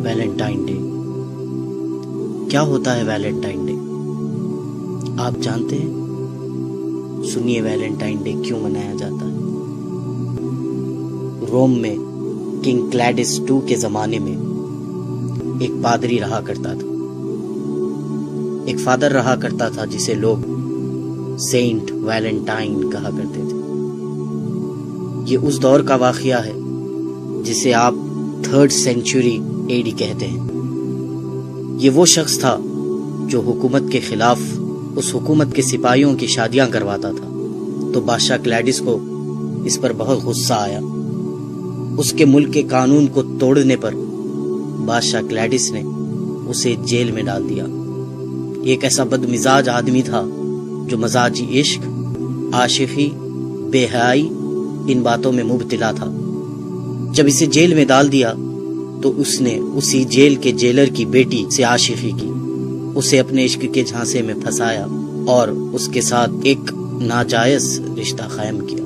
Valentine day کیا ہوتا ہے؟ ویلنٹائن ڈے آپ جانتے ہیں؟ سنیے ویلنٹائن ڈے کیوں منایا جاتا ہے۔ روم میں کنگ کلیڈس II کے زمانے میں ایک پادری رہا کرتا تھا، ایک فادر رہا کرتا تھا جسے لوگ سینٹ ویلنٹائن کہا کرتے تھے۔ یہ اس دور کا واقعہ ہے جسے آپ 3rd سینچری AD کہتے ہیں۔ یہ وہ شخص تھا جو حکومت کے خلاف اس حکومت کے سپاہیوں کی شادیاں کرواتا تھا، تو بادشاہ کلیڈس کو اس پر بہت غصہ آیا۔ اس کے ملک کے قانون کو توڑنے پر بادشاہ کلیڈس نے اسے جیل میں ڈال دیا۔ یہ ایک ایسا بد مزاج آدمی تھا جو مزاجی عشق، عاشقی، بے حیائی ان باتوں میں مبتلا تھا۔ جب اسے جیل میں ڈال دیا تو اس نے اسی جیل کے جیلر کی بیٹی سے عاشقی کی، اسے اپنے عشق کے جھانسے میں پھنسایا اور اس کے ساتھ ایک ناجائز رشتہ قائم کیا۔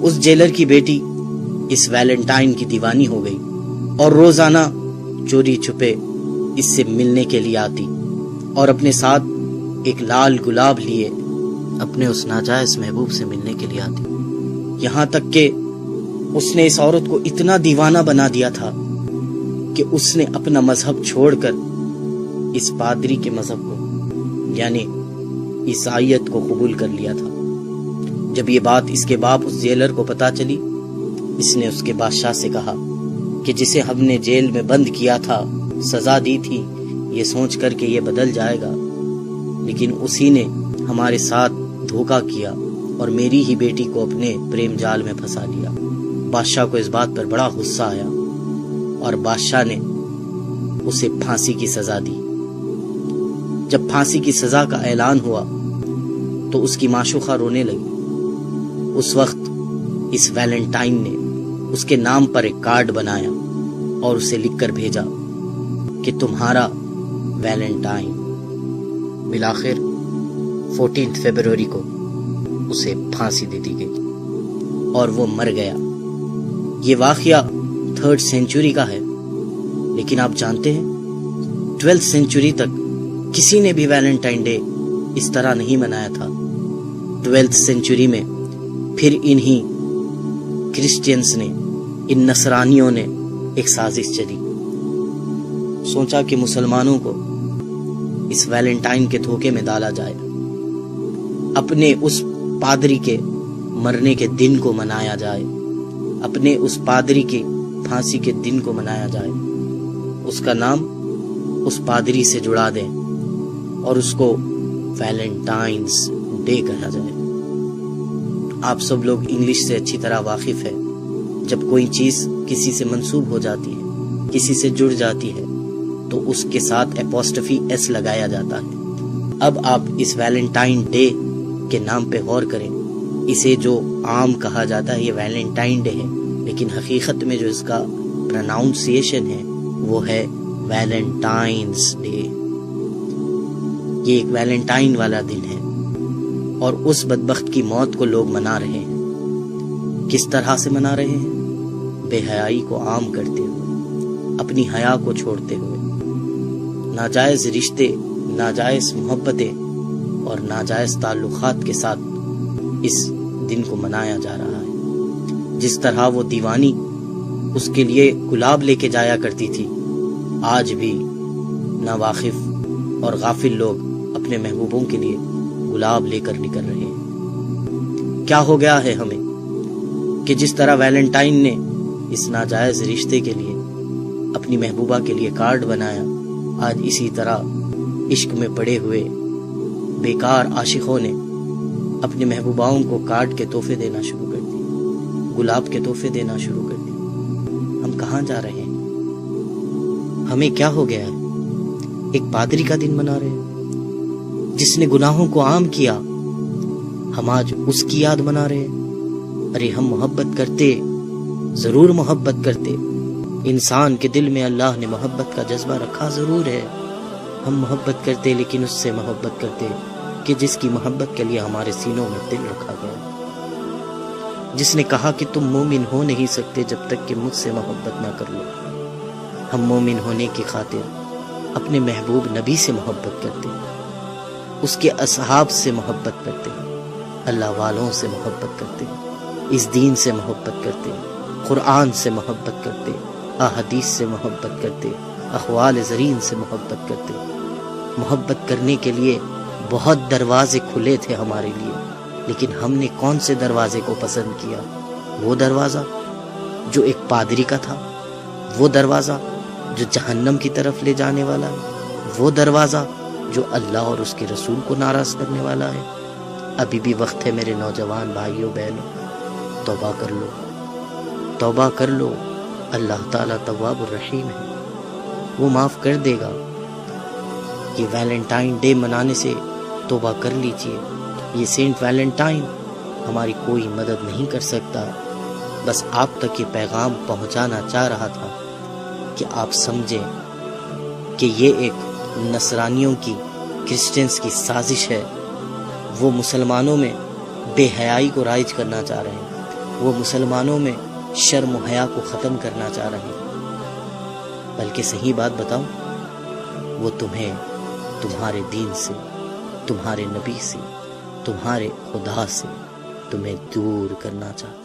اس جیلر کی بیٹی اس ویلنٹائن کی دیوانی ہو گئی اور روزانہ چوری چھپے اس سے ملنے کے لیے آتی اور اپنے ساتھ ایک لال گلاب لیے اپنے اس ناجائز محبوب سے ملنے کے لیے آتی، یہاں تک کہ اس نے اس عورت کو اتنا دیوانہ بنا دیا تھا کہ اس نے اپنا مذہب چھوڑ کر اس پادری کے مذہب کو یعنی عیسائیت کو قبول کر لیا تھا۔ جب یہ بات اس کے باپ اس جیلر کو پتا چلی، اس نے اس کے بادشاہ سے کہا کہ جسے ہم نے جیل میں بند کیا تھا، سزا دی تھی، یہ سوچ کر کہ یہ بدل جائے گا، لیکن اسی نے ہمارے ساتھ دھوکہ کیا اور میری ہی بیٹی کو اپنے پریم جال میں پھنسا لیا۔ بادشاہ کو اس بات پر بڑا غصہ آیا اور بادشاہ نے اسے پھانسی کی سزا دی۔ جب پھانسی کی سزا کا اعلان ہوا تو اس کی معشوقہ رونے لگی۔ اس وقت اس ویلنٹائن نے اس کے نام پر ایک کارڈ بنایا اور اسے لکھ کر بھیجا کہ تمہارا ویلنٹائن۔ بالآخر 14 فروری کو اسے پھانسی دے دی گئی اور وہ مر گیا۔ یہ واقعہ 3rd سینچری کا ہے، لیکن آپ جانتے ہیں 12th سینچری تک کسی نے بھی ویلنٹائن ڈے اس طرح نہیں منایا تھا۔ 12th سینچری میں پھر انہی کرسچینز نے، ان نصرانیوں نے ایک سازش چلی، سوچا کہ مسلمانوں کو اس ویلنٹائن کے دھوکے میں ڈالا جائے، اپنے اس پادری کے مرنے کے دن کو منایا جائے، اپنے اس پادری کی پھانسی کے دن کو منایا جائے، اس کا نام اس پادری سے جڑا دیں اور اس کو ویلنٹائنز ڈے کہا جائے۔ آپ سب لوگ انگلش سے اچھی طرح واقف ہیں، جب کوئی چیز کسی سے منسوب ہو جاتی ہے، کسی سے جڑ جاتی ہے، تو اس کے ساتھ اپوسٹفی ایس لگایا جاتا ہے۔ اب آپ اس ویلنٹائن ڈے کے نام پہ غور کریں۔ اسے جو عام کہا جاتا ہے یہ ویلنٹائن ڈے ہے، لیکن حقیقت میں جو اس کا پروناؤنسیشن ہے وہ ہے ویلنٹائنز ڈے۔ یہ ایک ویلنٹائن والا دن ہے اور اس بدبخت کی موت کو لوگ منا رہے ہیں۔ کس طرح سے منا رہے ہیں؟ بے حیائی کو عام کرتے ہوئے، اپنی حیا کو چھوڑتے ہوئے، ناجائز رشتے، ناجائز محبتیں اور ناجائز تعلقات کے ساتھ اس دن کو منایا جا رہا ہے۔ جس طرح وہ دیوانی اس کے لیے گلاب لے کے جایا کرتی تھی، آج بھی ناواقف اور غافل لوگ اپنے محبوبوں کے لیے گلاب لے کر نکل رہے ہیں۔ کیا ہو گیا ہے ہمیں کہ جس طرح ویلنٹائن نے اس ناجائز رشتے کے لیے اپنی محبوبہ کے لیے کارڈ بنایا، آج اسی طرح عشق میں پڑے ہوئے بیکار عاشقوں نے اپنی محبوباؤں کو کارڈ کے تحفے دینا شروع کر دیے، گلاب کے تحفے دینا شروع کر دیے۔ ہم کہاں جا رہے ہیں؟ ہمیں کیا ہو گیا ہے؟ ایک پادری کا دن منا رہے ہیں جس نے گناہوں کو عام کیا، ہم آج اس کی یاد منا رہے ہیں۔ ارے ہم محبت کرتے، ضرور محبت کرتے، انسان کے دل میں اللہ نے محبت کا جذبہ رکھا ضرور ہے، ہم محبت کرتے لیکن اس سے محبت کرتے کہ جس کی محبت کے لیے ہمارے سینوں میں دل رکھا گیا، جس نے کہا کہ تم مومن ہو نہیں سکتے جب تک کہ مجھ سے محبت نہ کر لو۔ ہم مومن ہونے کی خاطر اپنے محبوب نبی سے محبت کرتے، اس کے اصحاب سے محبت کرتے، اللہ والوں سے محبت کرتے، اس دین سے محبت کرتے، قرآن سے محبت کرتے، احادیث سے محبت کرتے، اقوال زرین سے محبت کرتے۔ محبت کرنے کے لیے بہت دروازے کھلے تھے ہمارے لیے، لیکن ہم نے کون سے دروازے کو پسند کیا؟ وہ دروازہ جو ایک پادری کا تھا، وہ دروازہ جو جہنم کی طرف لے جانے والا ہے، وہ دروازہ جو اللہ اور اس کے رسول کو ناراض کرنے والا ہے۔ ابھی بھی وقت ہے میرے نوجوان بھائیوں بہنوں، توبہ کر لو، توبہ کر لو۔ اللہ تعالیٰ تواب الرحیم ہے، وہ معاف کر دے گا۔ یہ ویلنٹائن ڈے منانے سے توبہ کر لیجئے۔ یہ سینٹ ویلنٹائن ہماری کوئی مدد نہیں کر سکتا، بس آپ تک یہ پیغام پہنچانا چاہ رہا تھا کہ آپ سمجھیں کہ یہ ایک نصرانیوں کی، کرسچنز کی سازش ہے۔ وہ مسلمانوں میں بے حیائی کو رائج کرنا چاہ رہے ہیں، وہ مسلمانوں میں شرم و حیا کو ختم کرنا چاہ رہے ہیں۔ بلکہ صحیح بات بتاؤں، وہ تمہیں تمہارے دین سے، تمہارے نبی سے، تمہارے خدا سے تمہیں دور کرنا چاہتے ہیں۔